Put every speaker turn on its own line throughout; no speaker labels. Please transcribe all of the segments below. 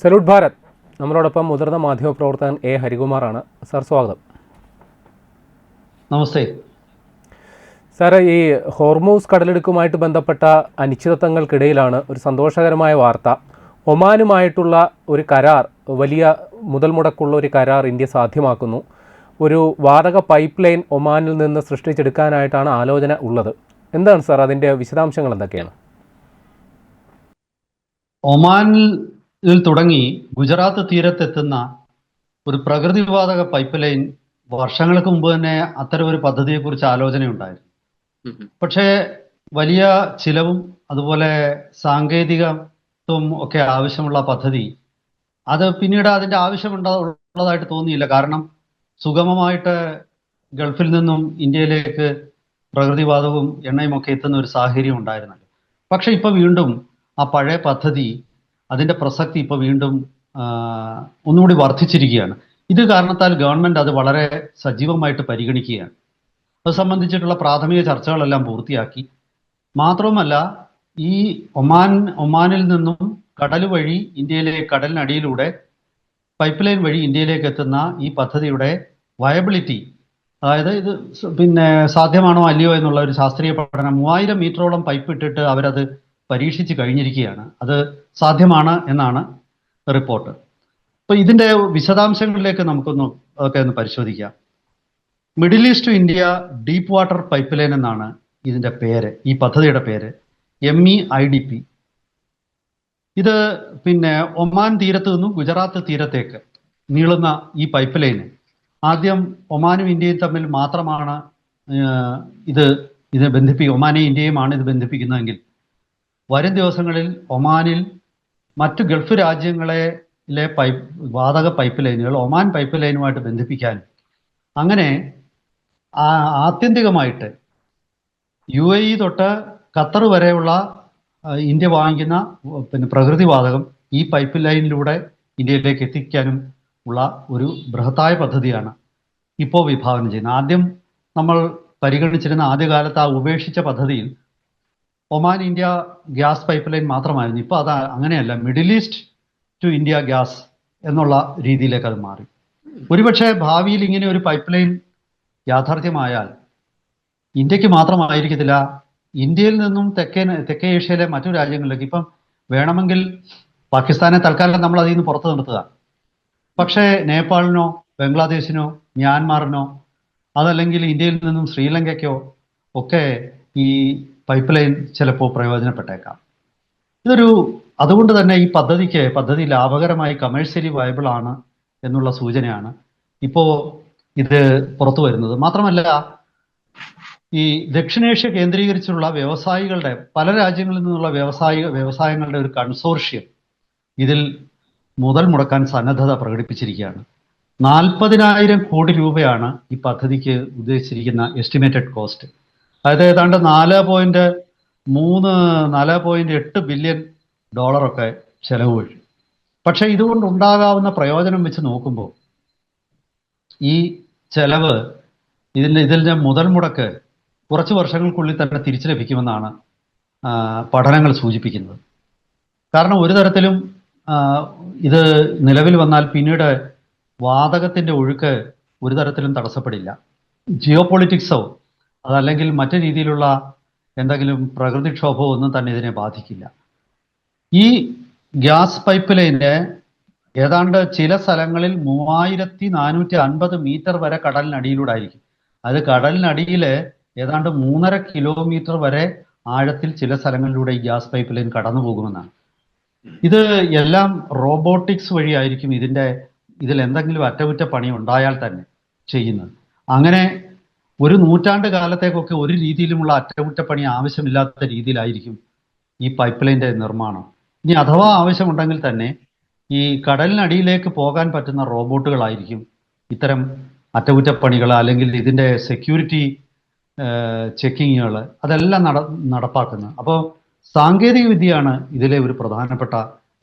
Salute Bharat. നമ്മളോടൊപ്പം മുതിർന്ന മാധ്യമപ്രവർത്തകൻ എ ഹരികുമാറാണ്. സാർ സ്വാഗതം.
നമസ്തേ
സാർ, ഈ ഹോർമൂസ് കടലിടുക്കുമായിട്ട് ബന്ധപ്പെട്ട അനിശ്ചിതത്വങ്ങൾക്കിടയിലാണ് ഒരു സന്തോഷകരമായ വാർത്ത. ഒമാനുമായിട്ടുള്ള ഒരു കരാർ, വലിയ മുതൽ മുടക്കുള്ള ഒരു കരാർ ഇന്ത്യ സാധ്യമാക്കുന്നു. ഒരു വാതക പൈപ്പ് ലൈൻ ഒമാനിൽ നിന്ന് സൃഷ്ടിച്ചെടുക്കാനായിട്ടാണ് ആലോചന ഉള്ളത്. എന്താണ് സാർ അതിൻ്റെ വിശദാംശങ്ങൾ എന്തൊക്കെയാണ്?
ഒമാനിൽ തുടങ്ങി ഗുജറാത്ത് തീരത്തെത്തുന്ന ഒരു പ്രകൃതിവാതക പൈപ്പ് ലൈൻ വർഷങ്ങൾക്ക് മുമ്പ് തന്നെ അത്തരം ഒരു പദ്ധതിയെക്കുറിച്ച് ആലോചനയുണ്ടായിരുന്നു. പക്ഷേ വലിയ ചിലവും അതുപോലെ സാങ്കേതികത്വം ഒക്കെ ആവശ്യമുള്ള പദ്ധതി അത് പിന്നീട് അതിൻ്റെ ഉള്ളതായിട്ട് തോന്നിയില്ല. കാരണം സുഗമമായിട്ട് ഗൾഫിൽ നിന്നും ഇന്ത്യയിലേക്ക് പ്രകൃതിവാതകവും എണ്ണയും ഒക്കെ എത്തുന്ന ഒരു സാഹചര്യം ഉണ്ടായിരുന്നല്ലോ. പക്ഷെ ഇപ്പൊ വീണ്ടും ആ പഴയ പദ്ധതി, അതിന്റെ പ്രസക്തി ഇപ്പൊ വീണ്ടും ഒന്നുകൂടി വർദ്ധിച്ചിരിക്കുകയാണ്. ഇത് കാരണത്താൽ ഗവൺമെന്റ് അത് വളരെ സജീവമായിട്ട് പരിഗണിക്കുകയാണ്. അത് സംബന്ധിച്ചിട്ടുള്ള പ്രാഥമിക ചർച്ചകളെല്ലാം പൂർത്തിയാക്കി. മാത്രവുമല്ല, ഈ ഒമാനിൽ നിന്നും കടൽ വഴി കടലിനടിയിലൂടെ പൈപ്പ് ലൈൻ വഴി ഇന്ത്യയിലേക്ക് എത്തുന്ന ഈ പദ്ധതിയുടെ വയബിലിറ്റി, അതായത് ഇത് സാധ്യമാണോ അല്ലയോ എന്നുള്ള ഒരു ശാസ്ത്രീയ പഠനം 3000 മീറ്ററോളം പൈപ്പ് ഇട്ടിട്ട് അവരത് പരീക്ഷിച്ച് കഴിഞ്ഞിരിക്കുകയാണ്. അത് സാധ്യമാണ് എന്നാണ് റിപ്പോർട്ട്. അപ്പൊ ഇതിന്റെ വിശദാംശങ്ങളിലേക്ക് ഒന്ന് പരിശോധിക്കാം. Middle east to India deep water pipeline എന്നാണ് ഇതിന്റെ പേര്, ഈ പദ്ധതിയുടെ പേര്, MEIDP. ഇത് ഒമാൻ തീരത്ത് നിന്നും ഗുജറാത്ത് തീരത്തേക്ക് നീളുന്ന ഈ പൈപ്പ് ലൈന് ആദ്യം ഒമാനും ഇന്ത്യയും തമ്മിൽ മാത്രമാണ് ഇത് ഒമാനെയും ഇന്ത്യയുമാണ് ഇത് ബന്ധിപ്പിക്കുന്നതെങ്കിൽ വരും ദിവസങ്ങളിൽ ഒമാനിൽ മറ്റു ഗൾഫ് രാജ്യങ്ങളിലെ വാതക പൈപ്പ് ലൈനുകൾ ഒമാൻ പൈപ്പ് ലൈനുമായിട്ട് ബന്ധിപ്പിക്കാനും അങ്ങനെ ആത്യന്തികമായിട്ട് UAE തൊട്ട് ഖത്തർ വരെയുള്ള ഇന്ത്യ വാങ്ങിക്കുന്ന പ്രകൃതിവാതകം ഈ പൈപ്പ് ലൈനിലൂടെ ഇന്ത്യയിലേക്ക് എത്തിക്കാനും ഉള്ള ഒരു ബൃഹത്തായ പദ്ധതിയാണ് ഇപ്പോൾ വിഭാവനം ചെയ്യുന്നത്. ആദ്യം നമ്മൾ പരിഗണിച്ചിരുന്ന ആദ്യകാലത്ത് ആ ഉപേക്ഷിച്ച പദ്ധതിയിൽ Oman India gas pipeline മാത്രമായിരുന്നു. ഇപ്പോൾ അത് അങ്ങനെയല്ല, middle east to India gas എന്നുള്ള രീതിയിലേക്ക് അത് മാറി. ഒരുപക്ഷെ ഭാവിയിൽ ഇങ്ങനെ ഒരു പൈപ്പ് ലൈൻ യാഥാർത്ഥ്യമായാൽ ഇന്ത്യക്ക് മാത്രമായിരിക്കത്തില്ല, ഇന്ത്യയിൽ നിന്നും തെക്കേ ഏഷ്യയിലെ മറ്റു രാജ്യങ്ങളിലേക്ക്, ഇപ്പം വേണമെങ്കിൽ പാകിസ്ഥാനെ തൽക്കാലം നമ്മൾ അതിൽ നിന്ന് പുറത്തു നിർത്തുക, പക്ഷേ നേപ്പാളിനോ ബംഗ്ലാദേശിനോ മ്യാൻമാറിനോ അതല്ലെങ്കിൽ ഇന്ത്യയിൽ നിന്നും ശ്രീലങ്കയ്ക്കോ ഒക്കെ ഈ പൈപ്പ് ലൈൻ ചിലപ്പോൾ പ്രയോജനപ്പെട്ടേക്കാം. അതുകൊണ്ട് തന്നെ ഈ പദ്ധതി ലാഭകരമായി കമേഴ്ഷ്യലി വയബിൾ ആണ് എന്നുള്ള സൂചനയാണ് ഇപ്പോൾ ഇത് പുറത്തു വരുന്നത്. മാത്രമല്ല, ഈ ദക്ഷിണേഷ്യ കേന്ദ്രീകരിച്ചുള്ള വ്യവസായികളുടെ, പല രാജ്യങ്ങളിൽ നിന്നുള്ള വ്യവസായങ്ങളുടെ ഒരു കൺസോർഷ്യം ഇതിൽ മുതൽ മുടക്കാൻ സന്നദ്ധത പ്രകടിപ്പിച്ചിരിക്കുകയാണ്. 40,000 കോടി രൂപയാണ് ഈ പദ്ധതിക്ക് ഉദ്ദേശിച്ചിരിക്കുന്ന എസ്റ്റിമേറ്റഡ് കോസ്റ്റ്. അതായത് ഏതാണ്ട് 4.8 ബില്യൺ ഡോളറൊക്കെ ചെലവ് വരും. പക്ഷെ ഇതുകൊണ്ടുണ്ടാകാവുന്ന പ്രയോജനം വെച്ച് നോക്കുമ്പോൾ ഈ ചെലവ്, ഇതിൻ്റെ മുതൽ മുടക്ക് കുറച്ച് വർഷങ്ങൾക്കുള്ളിൽ തന്നെ തിരിച്ചു ലഭിക്കുമെന്നാണ് പഠനങ്ങൾ സൂചിപ്പിക്കുന്നത്. കാരണം ഒരു തരത്തിലും ഇത് നിലവിൽ വന്നാൽ പിന്നീട് വാതകത്തിൻ്റെ ഒഴുക്ക് ഒരു തരത്തിലും തടസ്സപ്പെടില്ല. ജിയോ പൊളിറ്റിക്സോ അതല്ലെങ്കിൽ മറ്റു രീതിയിലുള്ള എന്തെങ്കിലും പ്രകൃതിക്ഷോഭമോ ഒന്നും തന്നെ ഇതിനെ ബാധിക്കില്ല. ഈ ഗ്യാസ് പൈപ്പ് ലൈന് ഏതാണ്ട് ചില സ്ഥലങ്ങളിൽ 3450 മീറ്റർ വരെ കടലിനടിയിലൂടെ ആയിരിക്കും. അത് കടലിനടിയിൽ ഏതാണ്ട് 3.5 കിലോമീറ്റർ വരെ ആഴത്തിൽ ചില സ്ഥലങ്ങളിലൂടെ ഈ ഗ്യാസ് പൈപ്പ് ലൈൻ കടന്നു പോകുമെന്നാണ്. ഇത് എല്ലാം റോബോട്ടിക്സ് വഴിയായിരിക്കും ഇതിൽ എന്തെങ്കിലും അറ്റകുറ്റപ്പണി ഉണ്ടായാൽ തന്നെ ചെയ്യുന്നത്. അങ്ങനെ ഒരു നൂറ്റാണ്ട് കാലത്തേക്കൊക്കെ ഒരു രീതിയിലുമുള്ള അറ്റകുറ്റപ്പണി ആവശ്യമില്ലാത്ത രീതിയിലായിരിക്കും ഈ പൈപ്പ് ലൈൻ്റെ നിർമ്മാണം. ഇനി അഥവാ ആവശ്യമുണ്ടെങ്കിൽ തന്നെ ഈ കടലിനടിയിലേക്ക് പോകാൻ പറ്റുന്ന റോബോട്ടുകളായിരിക്കും ഇത്തരം അറ്റകുറ്റപ്പണികൾ അല്ലെങ്കിൽ ഇതിൻ്റെ സെക്യൂരിറ്റി ചെക്കിങ്ങുകൾ അതെല്ലാം നടപ്പാക്കുന്നത്. അപ്പോൾ സാങ്കേതിക വിദ്യയാണ് ഇതിലെ ഒരു പ്രധാനപ്പെട്ട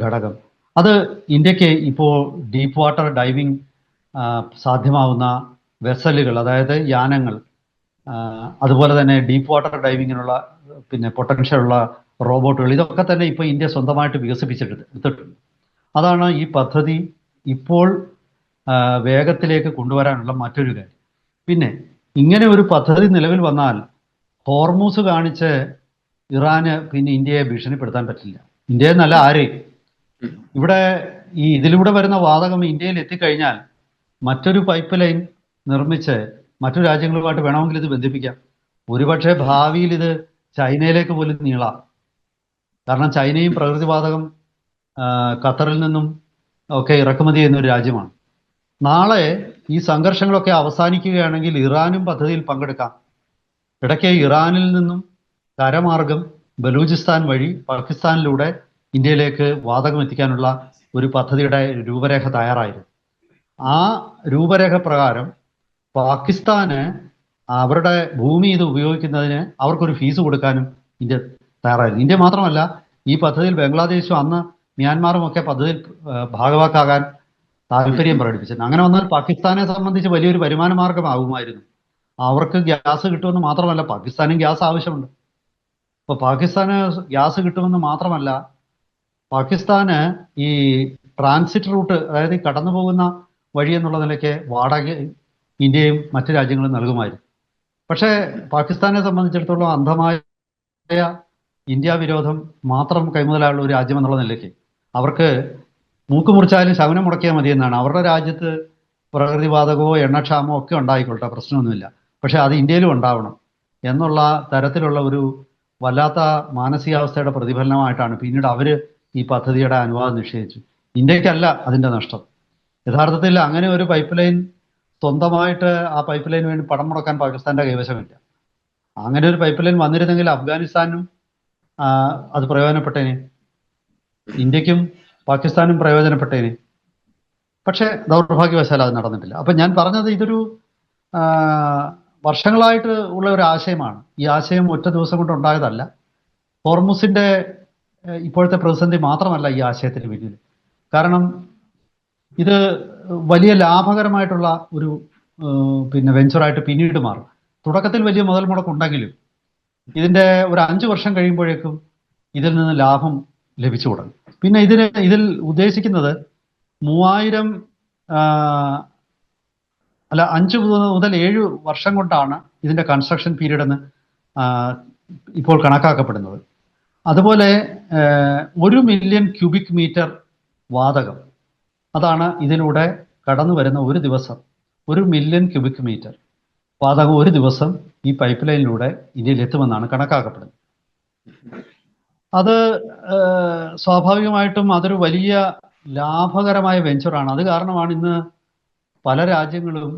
ഘടകം. അത് ഇന്ത്യക്ക് ഇപ്പോൾ ഡീപ്പ് വാട്ടർ ഡൈവിംഗ് സാധ്യമാവുന്ന വെസലുകൾ, അതായത് യാനങ്ങൾ, അതുപോലെ തന്നെ ഡീപ്പ് വാട്ടർ ഡൈവിങ്ങിനുള്ള പൊട്ടൻഷ്യലുള്ള റോബോട്ടുകൾ, ഇതൊക്കെ തന്നെ ഇപ്പോൾ ഇന്ത്യ സ്വന്തമായിട്ട് വികസിപ്പിച്ചെടുത്തിട്ടുണ്ട്. അതാണ് ഈ പദ്ധതി ഇപ്പോൾ വേഗത്തിലേക്ക് കൊണ്ടുവരാനുള്ള മറ്റൊരു കാര്യം. പിന്നെ ഇങ്ങനെ ഒരു പദ്ധതി നിലവിൽ വന്നാൽ ഹോർമൂസ് കാണിച്ച് ഇറാന് പിന്നെ ഇന്ത്യയെ ഭീഷണിപ്പെടുത്താൻ പറ്റില്ല. ഇന്ത്യയെ നല്ല ആരെയും. ഇവിടെ ഇതിലൂടെ വരുന്ന വാതകം ഇന്ത്യയിൽ എത്തിക്കഴിഞ്ഞാൽ മറ്റൊരു പൈപ്പ് ലൈൻ നിർമ്മിച്ച് മറ്റു രാജ്യങ്ങളുമായിട്ട് വേണമെങ്കിൽ ഇത് ബന്ധിപ്പിക്കാം. ഒരുപക്ഷെ ഭാവിയിൽ ഇത് ചൈനയിലേക്ക് പോലും നീളാം. കാരണം ചൈനയും പ്രകൃതിവാതകം ഖത്തറിൽ നിന്നും ഒക്കെ ഇറക്കുമതി ചെയ്യുന്ന ഒരു രാജ്യമാണ്. നാളെ ഈ സംഘർഷങ്ങളൊക്കെ അവസാനിക്കുകയാണെങ്കിൽ ഇറാനും പദ്ധതിയിൽ പങ്കെടുക്കാം. ഇടയ്ക്ക് ഇറാനിൽ നിന്നും കരമാർഗം ബലൂചിസ്ഥാൻ വഴി പാകിസ്ഥാനിലൂടെ ഇന്ത്യയിലേക്ക് വാതകം എത്തിക്കാനുള്ള ഒരു പദ്ധതിയുടെ രൂപരേഖ തയ്യാറായിരുന്നു. ആ രൂപരേഖ പ്രകാരം പാകിസ്ഥാന് അവരുടെ ഭൂമി ഇത് ഉപയോഗിക്കുന്നതിന് അവർക്കൊരു ഫീസ് കൊടുക്കാനും ഇന്ത്യ തയ്യാറായിരുന്നു. ഇന്ത്യ മാത്രമല്ല, ഈ പദ്ധതിയിൽ ബംഗ്ലാദേശും അന്ന് മ്യാൻമാറും ഒക്കെ പദ്ധതിയിൽ ഭാഗവാക്കാകാൻ താല്പര്യം പ്രകടിപ്പിച്ചിട്ടുണ്ട്. അങ്ങനെ വന്നാൽ പാകിസ്ഥാനെ സംബന്ധിച്ച് വലിയൊരു വരുമാന മാർഗമാകുമായിരുന്നു. അവർക്ക് ഗ്യാസ് കിട്ടുമെന്ന് മാത്രമല്ല, പാകിസ്ഥാനും ഗ്യാസ് ആവശ്യമുണ്ട്. അപ്പോൾ പാകിസ്ഥാന് ഗ്യാസ് കിട്ടുമെന്ന് മാത്രമല്ല, പാകിസ്ഥാന് ഈ ട്രാൻസിറ്റ് റൂട്ട്, അതായത് കടന്നു പോകുന്ന വഴി എന്നുള്ള നിലയ്ക്ക് വാടക ഇന്ത്യയും മറ്റു രാജ്യങ്ങളും നൽകുമായിരുന്നു. പക്ഷേ പാകിസ്ഥാനെ സംബന്ധിച്ചിടത്തോളം അന്ധമായ ഇന്ത്യ വിരോധം മാത്രം കൈമുതലായുള്ള ഒരു രാജ്യം എന്നുള്ള നിലയ്ക്ക് അവർക്ക് മൂക്ക് മുറിച്ചാലും ശകുനം മുടക്കിയാൽ മതിയെന്നാണ്. അവരുടെ രാജ്യത്ത് പ്രകൃതിവാതകമോ എണ്ണക്ഷാമോ ഒക്കെ ഉണ്ടായിക്കൊള്ളട്ടെ, പ്രശ്നമൊന്നുമില്ല. പക്ഷെ അത് ഇന്ത്യയിലും ഉണ്ടാവണം എന്നുള്ള തരത്തിലുള്ള ഒരു വല്ലാത്ത മാനസികാവസ്ഥയുടെ പ്രതിഫലനമായിട്ടാണ് പിന്നീട് അവർ ഈ പദ്ധതിയുടെ അനുവാദം നിഷേധിച്ചു. ഇന്ത്യക്കല്ല അതിൻ്റെ നഷ്ടം. യഥാർത്ഥത്തിൽ അങ്ങനെ ഒരു പൈപ്പ് ലൈൻ സ്വന്തമായിട്ട് ആ പൈപ്പ് ലൈന് വേണ്ടി പണം മുടക്കാൻ പാകിസ്ഥാന്റെ കൈവശമില്ല. അങ്ങനെ ഒരു പൈപ്പ് ലൈൻ വന്നിരുന്നെങ്കിൽ അഫ്ഗാനിസ്ഥാനും അത് പ്രയോജനപ്പെട്ടേനെ, ഇന്ത്യക്കും പാകിസ്ഥാനും പ്രയോജനപ്പെട്ടേനെ. പക്ഷേ ദൗർഭാഗ്യവശാൽ അത് നടന്നിട്ടില്ല. അപ്പം ഞാൻ പറഞ്ഞത് ഇതൊരു വർഷങ്ങളായിട്ട് ഉള്ള ഒരു ആശയമാണ്. ഈ ആശയം ഒറ്റ ദിവസം കൊണ്ട് ഉണ്ടായതല്ല. ഹോർമുസിന്റെ ഇപ്പോഴത്തെ പ്രതിസന്ധി മാത്രമല്ല ഈ ആശയത്തിന് പിന്നിൽ. കാരണം ഇത് വലിയ ലാഭകരമായിട്ടുള്ള ഒരു വെഞ്ചറായിട്ട് പിന്നീട് മാറും. തുടക്കത്തിൽ വലിയ മുതൽ മുടക്കുണ്ടെങ്കിലും ഇതിന്റെ ഒരു 5 വർഷം കഴിയുമ്പോഴേക്കും ഇതിൽ നിന്ന് ലാഭം ലഭിച്ചു തുടങ്ങും. പിന്നെ ഇതിൽ ഉദ്ദേശിക്കുന്നത് 5 മുതൽ 7 വർഷം കൊണ്ടാണ് ഇതിന്റെ കൺസ്ട്രക്ഷൻ പീരീഡ് എന്ന് ഇപ്പോൾ കണക്കാക്കപ്പെടുന്നത്. അതുപോലെ 1 മില്യൺ ക്യൂബിക് മീറ്റർ വാതകം, അതാണ് ഇതിലൂടെ കടന്നു വരുന്ന ഒരു ദിവസം. 1 മില്യൺ ക്യൂബിക് മീറ്റർ വാതകം ഒരു ദിവസം ഈ പൈപ്പ് ലൈനിലൂടെ ഇന്ത്യയിൽ എത്തുമെന്നാണ് കണക്കാക്കപ്പെടുന്നത്. അത് സ്വാഭാവികമായിട്ടും അതൊരു വലിയ ലാഭകരമായ വെഞ്ചറാണ്. അത് കാരണമാണ് ഇന്ന് പല രാജ്യങ്ങളും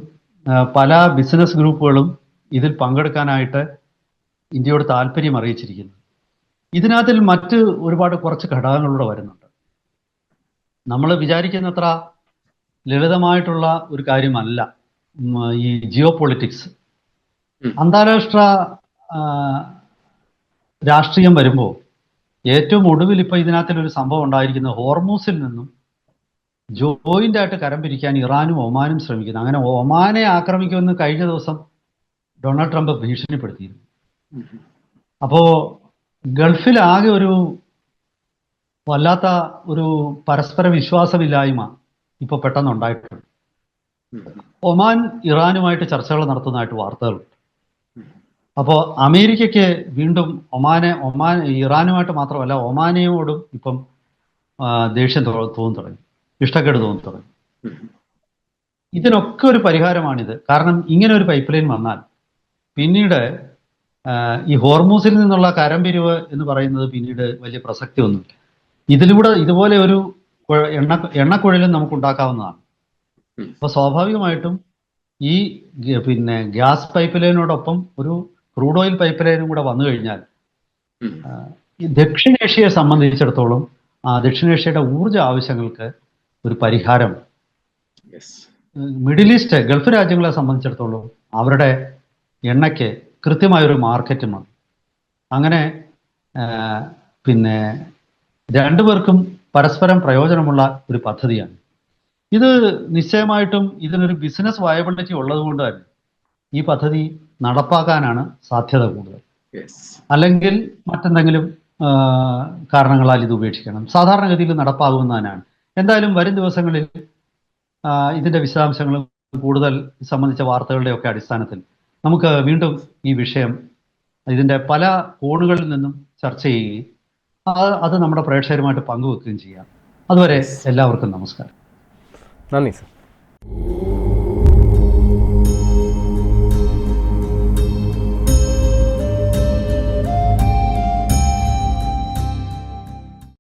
പല ബിസിനസ് ഗ്രൂപ്പുകളും ഇതിൽ പങ്കെടുക്കാനായിട്ട് ഇന്ത്യയോട് താല്പര്യം അറിയിച്ചിരിക്കുന്നത്. ഇതിനകത്തിൽ മറ്റ് ഒരുപാട് കുറച്ച് ഘടകങ്ങളിലൂടെ വരുന്നുണ്ട്. നമ്മൾ വിചാരിക്കുന്നത്ര ലളിതമായിട്ടുള്ള ഒരു കാര്യമല്ല ഈ ജിയോ പൊളിറ്റിക്സ്. അന്താരാഷ്ട്ര രാഷ്ട്രീയം വരുമ്പോൾ ഏറ്റവും ഒടുവിൽ ഇപ്പൊ ഇതിനകത്തൊരു സംഭവം ഉണ്ടായിരിക്കുന്നത് ഹോർമൂസിൽ നിന്നും ജോയിന്റ് ആയിട്ട് കരം പിരിക്കാൻ ഇറാനും ഒമാനും ശ്രമിക്കുന്നു. അങ്ങനെ ഒമാനെ ആക്രമിക്കുമെന്ന് കഴിഞ്ഞ ദിവസം ഡൊണാൾഡ് ട്രംപ് ഭീഷണിപ്പെടുത്തിയിരുന്നു. അപ്പോ ഗൾഫിൽ ആകെ ഒരു വല്ലാത്ത ഒരു പരസ്പര വിശ്വാസമില്ലായ്മ ഇപ്പൊ പെട്ടെന്ന് ഉണ്ടായിട്ടുണ്ട്. ഒമാൻ ഇറാനുമായിട്ട് ചർച്ചകൾ നടത്തുന്നതായിട്ട് വാർത്തകളുണ്ട്. അപ്പോൾ അമേരിക്കയ്ക്ക് വീണ്ടും ഒമാൻ ഇറാനുമായിട്ട് മാത്രമല്ല ഒമാനയോടും ഇപ്പം ദേഷ്യം തോന്നി തുടങ്ങി, ഇഷ്ടക്കേട് തോന്നി തുടങ്ങി. ഇതിനൊക്കെ ഒരു പരിഹാരമാണിത്. കാരണം ഇങ്ങനെ ഒരു പൈപ്പ് ലൈൻ വന്നാൽ പിന്നീട് ഈ ഹോർമൂസിൽ നിന്നുള്ള കരംപിരിവ് എന്ന് പറയുന്നത് പിന്നീട് വലിയ പ്രസക്തി ഒന്നുമില്ല. ഇതിലൂടെ ഇതുപോലെ ഒരു എണ്ണക്കുഴലും നമുക്ക് ഉണ്ടാക്കാവുന്നതാണ്. അപ്പൊ സ്വാഭാവികമായിട്ടും ഈ ഗ്യാസ് പൈപ്പ് ലൈനോടൊപ്പം ഒരു ക്രൂഡ് ഓയിൽ പൈപ്പ് ലൈനും കൂടെ വന്നു കഴിഞ്ഞാൽ ദക്ഷിണേഷ്യയെ സംബന്ധിച്ചിടത്തോളം ദക്ഷിണേഷ്യയുടെ ഊർജ ആവശ്യങ്ങൾക്ക് ഒരു പരിഹാരം. മിഡിൽ ഈസ്റ്റ് ഗൾഫ് രാജ്യങ്ങളെ സംബന്ധിച്ചിടത്തോളം അവരുടെ എണ്ണയ്ക്ക് കൃത്യമായൊരു മാർക്കറ്റും വന്നു. അങ്ങനെ രണ്ടുപേർക്കും പരസ്പരം പ്രയോജനമുള്ള ഒരു പദ്ധതിയാണ് ഇത്. നിശ്ചയമായിട്ടും ഇതിനൊരു ബിസിനസ് വയബിലിറ്റി ഉള്ളത് കൊണ്ട് തന്നെ ഈ പദ്ധതി നടപ്പാക്കാനാണ് സാധ്യത കൂടുതൽ. അല്ലെങ്കിൽ മറ്റെന്തെങ്കിലും കാരണങ്ങളാൽ ഇത് ഉപേക്ഷിക്കണം. സാധാരണഗതിയിൽ നടപ്പാകുമെന്ന് തന്നെയാണ്. എന്തായാലും വരും ദിവസങ്ങളിൽ ഇതിന്റെ വിശദാംശങ്ങളും കൂടുതൽ സംബന്ധിച്ച വാർത്തകളുടെയൊക്കെ അടിസ്ഥാനത്തിൽ നമുക്ക് വീണ്ടും ഈ വിഷയം ഇതിന്റെ പല കോണുകളിൽ നിന്നും ചർച്ച ചെയ്യുകയും അത് നമ്മുടെ പ്രേക്ഷകരുമായിട്ട് പങ്കുവെക്കുകയും ചെയ്യാം. അതുവരെ എല്ലാവർക്കും നമസ്കാരം.
നന്ദി സർ.